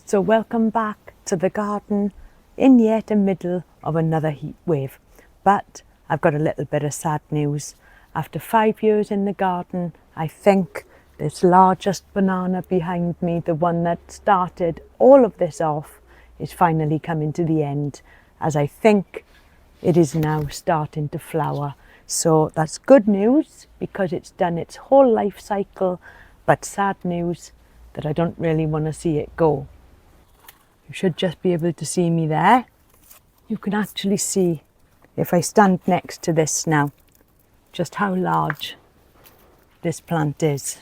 So welcome back to the garden in yet the middle of another heat wave. But I've got a little bit of sad news. After 5 years in the garden, I think this largest banana behind me, the one that started all of this off, is finally coming to the end, as I think it is now starting to flower. So that's good news because it's done its whole life cycle, but sad news that I don't really want to see it go. You should just be able to see me there. You can actually see, if I stand next to this now, just how large this plant is.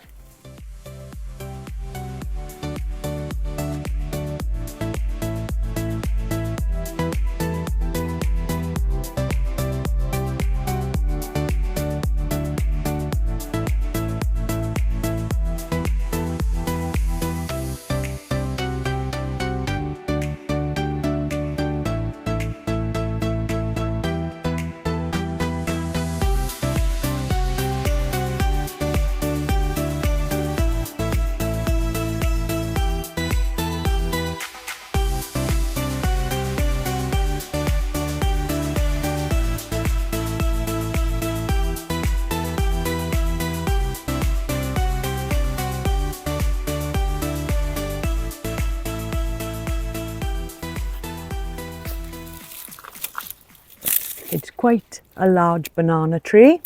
It's quite a large banana tree.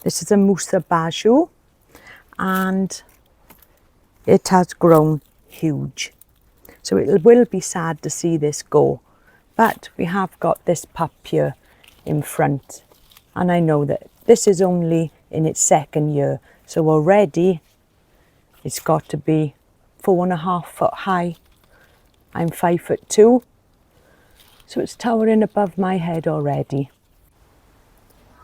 This is a Musa Basjoo and it has grown huge. So it will be sad to see this go. But we have got this pup here in front. And I know that this is only in its second year. So already it's got to be 4.5 foot high. I'm 5'2". So it's towering above my head already.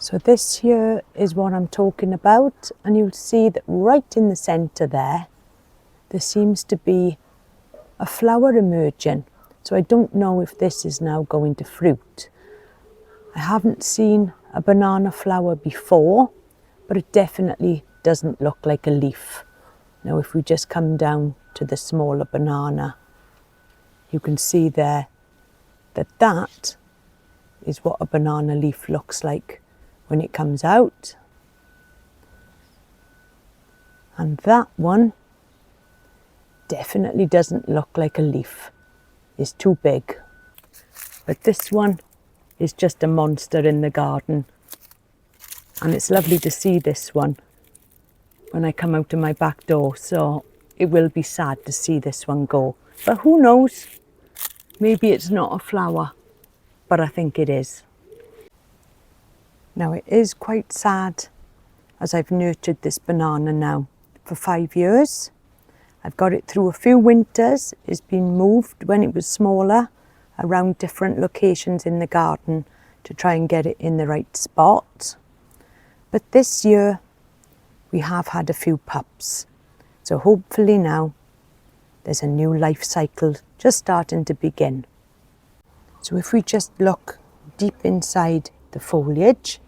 So this here is what I'm talking about, and you'll see that right in the centre there seems to be a flower emerging. So I don't know if this is now going to fruit. I haven't seen a banana flower before, but it definitely doesn't look like a leaf. Now if we just come down to the smaller banana, you can see there that is what a banana leaf looks like when it comes out. And that one definitely doesn't look like a leaf. It's too big. But this one is just a monster in the garden. And it's lovely to see this one when I come out of my back door. So it will be sad to see this one go. But who knows? Maybe it's not a flower, but I think it is. Now it is quite sad, as I've nurtured this banana now for 5 years. I've got it through a few winters. It's been moved when it was smaller around different locations in the garden to try and get it in the right spot. But this year we have had a few pups. So hopefully now there's a new life cycle just starting to begin. So if we just look deep inside the foliage,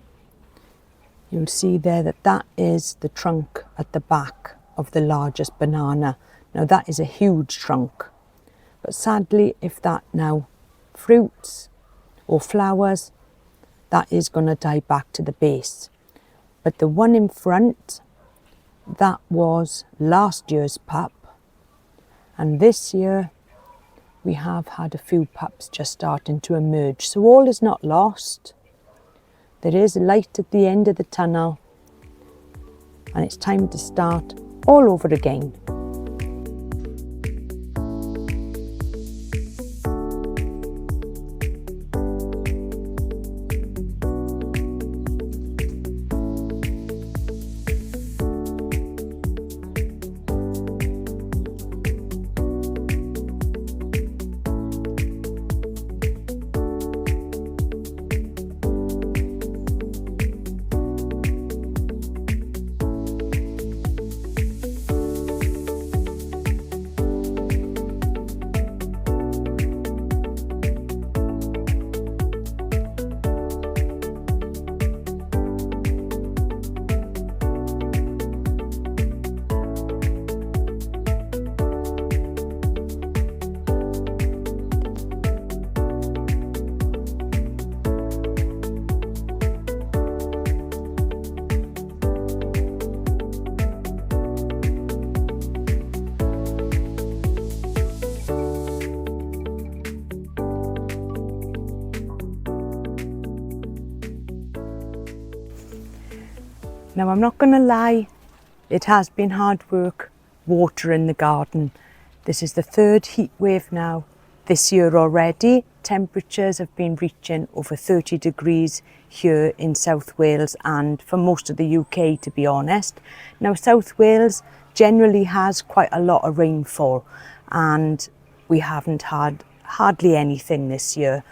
you'll see there that is the trunk at the back of the largest banana. Now that is a huge trunk, but sadly if that now fruits or flowers, that is going to die back to the base. But the one in front, that was last year's pup. And this year, we have had a few pups just starting to emerge. So all is not lost. There is light at the end of the tunnel. And it's time to start all over again. Now I'm not going to lie, it has been hard work watering the garden. This is the third heat wave now this year already. Temperatures have been reaching over 30 degrees here in South Wales and for most of the UK, to be honest. Now South Wales generally has quite a lot of rainfall and we haven't had hardly anything this year.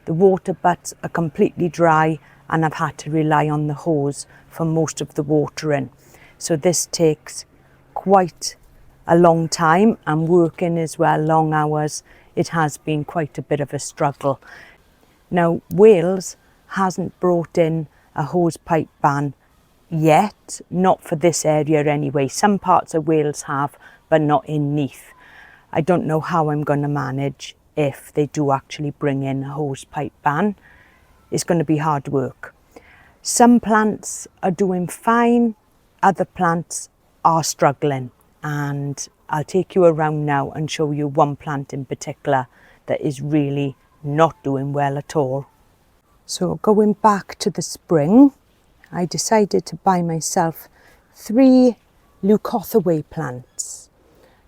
The water butts are completely dry and I've had to rely on the hose for most of the watering. So this takes quite a long time and working as well, long hours. It has been quite a bit of a struggle. Now Wales hasn't brought in a hose pipe ban yet, not for this area anyway. Some parts of Wales have, but not in Neath. I don't know how I'm going to manage if they do actually bring in a hose pipe ban. It's going to be hard work. Some plants are doing fine, other plants are struggling, and I'll take you around now and show you one plant in particular that is really not doing well at all. So going back to the spring, I decided to buy myself 3 Leucothoe plants,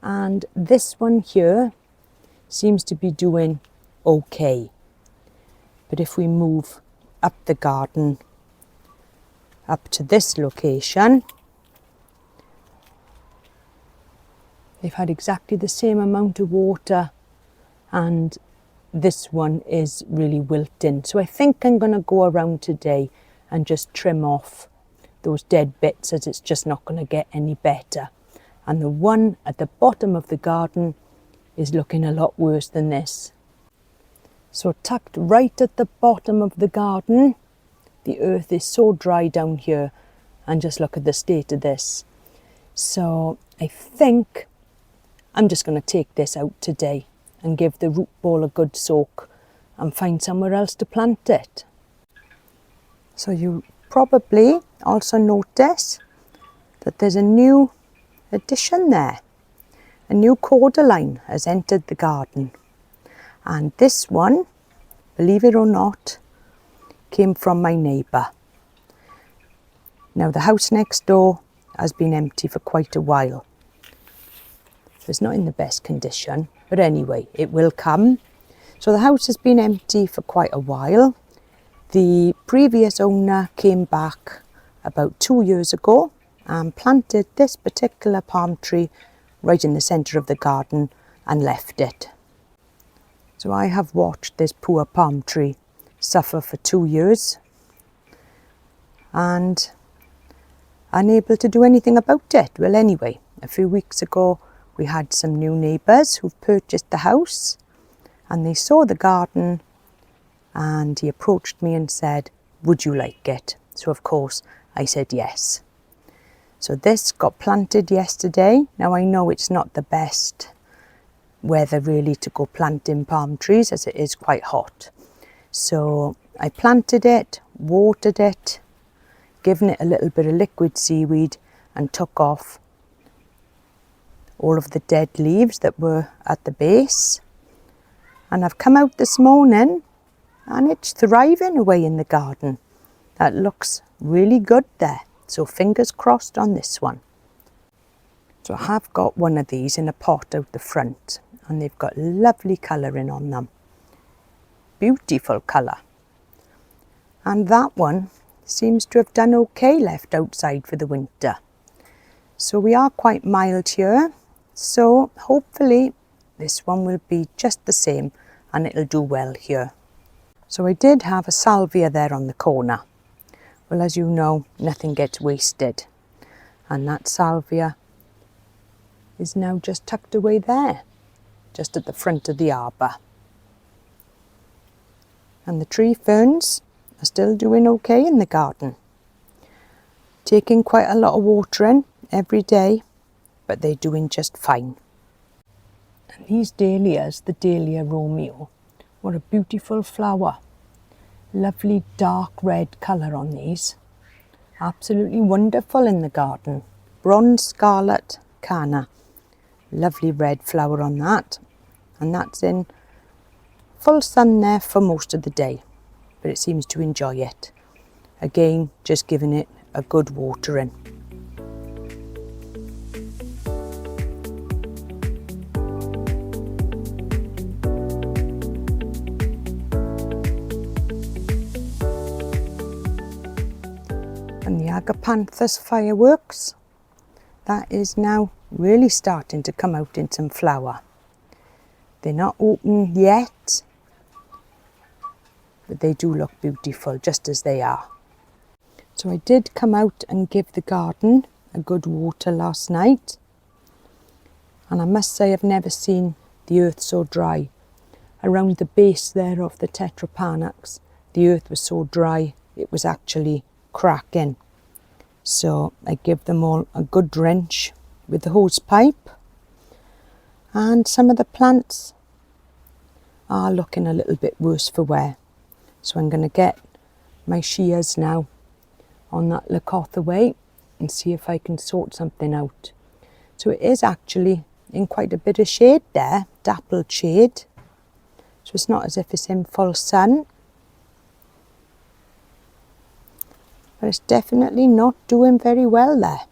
and this one here seems to be doing okay. But if we move up the garden, up to this location, they've had exactly the same amount of water and this one is really wilting. So I think I'm going to go around today and just trim off those dead bits, as it's just not going to get any better. And the one at the bottom of the garden is looking a lot worse than this. So tucked right at the bottom of the garden, the earth is so dry down here, and just look at the state of this. So I think I'm just going to take this out today and give the root ball a good soak and find somewhere else to plant it. So you probably also notice that there's a new addition there. A new cordyline has entered the garden. And this one, believe it or not, came from my neighbour. Now the house next door has been empty for quite a while. It's not in the best condition, but anyway, it will come. So the house has been empty for quite a while. The previous owner came back about 2 years ago and planted this particular palm tree right in the centre of the garden and left it. So I have watched this poor palm tree suffer for 2 years and unable to do anything about it. Well, anyway, a few weeks ago we had some new neighbours who've purchased the house and they saw the garden and he approached me and said, would you like it? So of course I said yes. So this got planted yesterday. Now I know it's not the best weather really to go planting palm trees, as it is quite hot. So I planted it, watered it, given it a little bit of liquid seaweed and took off all of the dead leaves that were at the base. And I've come out this morning and it's thriving away in the garden. That looks really good there. So fingers crossed on this one. So I have got one of these in a pot out the front and they've got lovely colouring on them. Beautiful colour. And that one seems to have done okay left outside for the winter. So we are quite mild here. So hopefully this one will be just the same and it'll do well here. So I did have a salvia there on the corner. Well, as you know, nothing gets wasted. And that salvia is now just tucked away there, just at the front of the arbour. And the tree ferns are still doing okay in the garden. Taking quite a lot of watering every day, but they're doing just fine. And these dahlias, the Dahlia Romeo, what a beautiful flower. Lovely dark red colour on these. Absolutely wonderful in the garden. Bronze Scarlet Canna. Lovely red flower on that. And that's in full sun there for most of the day. But it seems to enjoy it. Again, just giving it a good watering. And the agapanthus fireworks, that is now really starting to come out in some flower. They're not open yet, but they do look beautiful just as they are. So I did come out and give the garden a good water last night, and I must say I've never seen the earth so dry. Around the base there of the tetrapanax, the earth was so dry it was actually cracking. So I give them all a good drench with the hose pipe, and some of the plants are looking a little bit worse for wear. So I'm going to get my shears now on that Leucothoe and see if I can sort something out. So it is actually in quite a bit of shade there, dappled shade. So it's not as if it's in full sun. But it's definitely not doing very well there.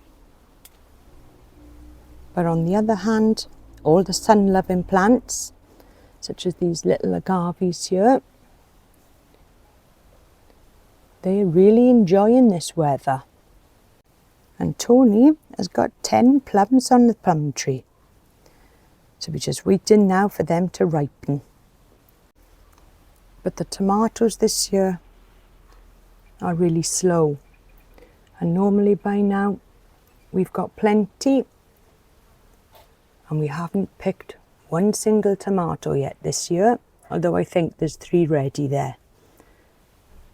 But on the other hand, all the sun-loving plants, such as these little agaves here, they're really enjoying this weather. And Tony has got 10 plums on the plum tree. So we're just waiting now for them to ripen. But the tomatoes this year are really slow. And normally by now we've got plenty, and we haven't picked one single tomato yet this year, although I think there's 3 ready there.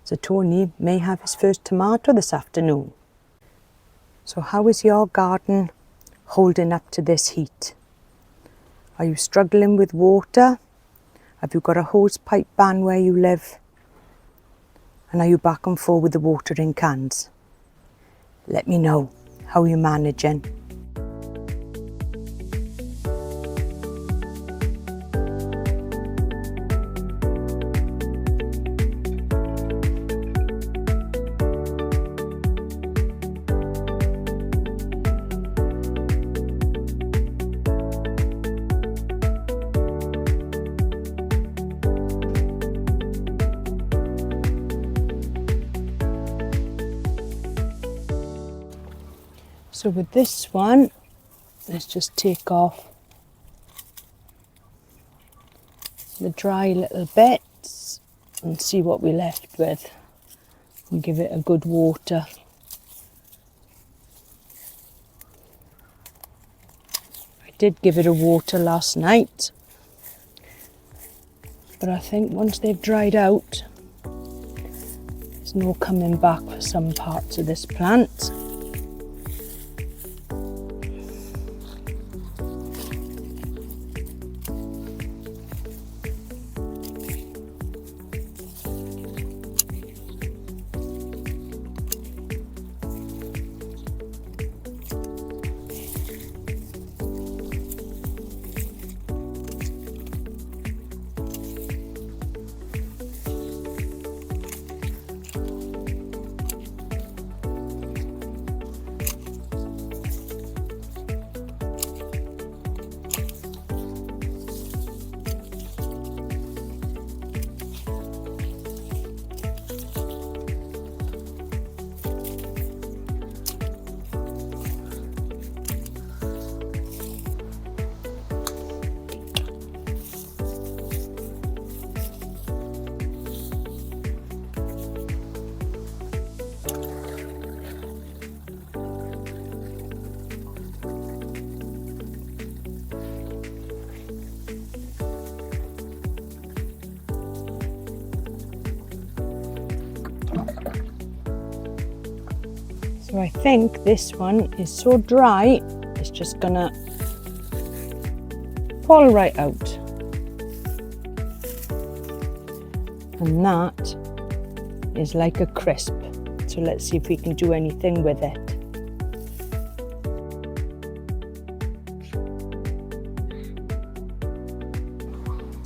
So Tony may have his first tomato this afternoon. So how is your garden holding up to this heat? Are you struggling with water? Have you got a hose pipe ban where you live? And are you back and forth with the watering cans? Let me know how you're managing. So with this one, let's just take off the dry little bits and see what we're left with, and give it a good water. I did give it a water last night, but I think once they've dried out, there's no coming back for some parts of this plant. So I think this one is so dry, it's just gonna fall right out. And that is like a crisp. So let's see if we can do anything with it.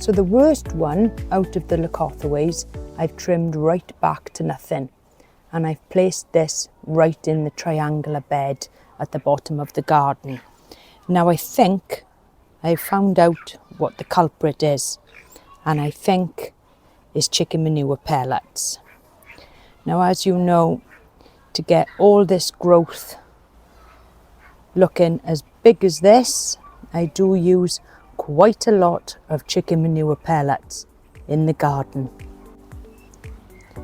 So the worst one out of the Leucothoes, I've trimmed right back to nothing. and I've placed this right in the triangular bed at the bottom of the garden. Now I think I've found out what the culprit is, and I think it's chicken manure pellets. Now, as you know, to get all this growth looking as big as this, I do use quite a lot of chicken manure pellets in the garden.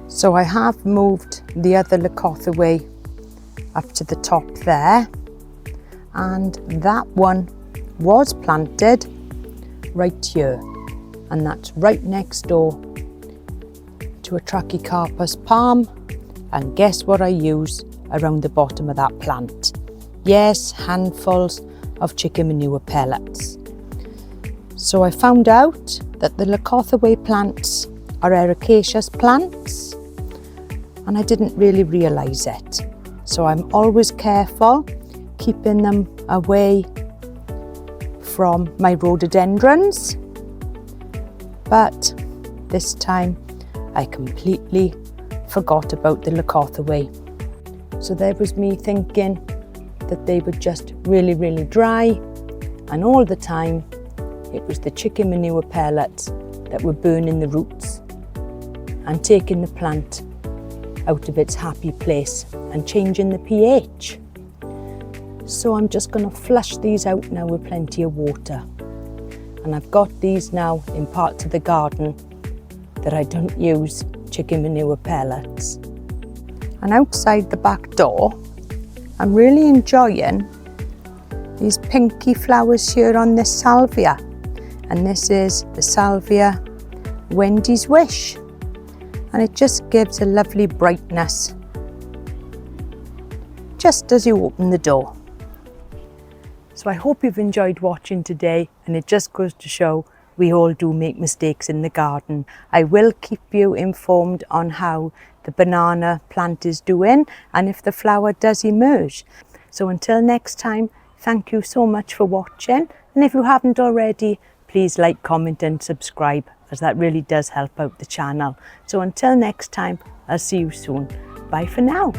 So I have moved the other Leucothoe up to the top there, and that one was planted right here, and that's right next door to a Trachycarpus palm. And guess what I use around the bottom of that plant? Yes, handfuls of chicken manure pellets. So I found out that the Leucothoe plants are ericaceous plants, and I didn't really realise it. So I'm always careful keeping them away from my rhododendrons, but this time I completely forgot about the Leucothoe. So there was me thinking that they were just really, really dry, and all the time it was the chicken manure pellets that were burning the roots and taking the plant out of its happy place and changing the pH. So I'm just going to flush these out now with plenty of water. And I've got these now in parts of the garden that I don't use chicken manure pellets. And outside the back door, I'm really enjoying these pinky flowers here on this salvia. And this is the salvia Wendy's Wish. And it just gives a lovely brightness just as you open the door. So I hope you've enjoyed watching today, and it just goes to show we all do make mistakes in the garden. I will keep you informed on how the banana plant is doing and if the flower does emerge. So until next time, thank you so much for watching, and if you haven't already, please like, comment and subscribe, as that really does help out the channel. So until next time, I'll see you soon. Bye for now.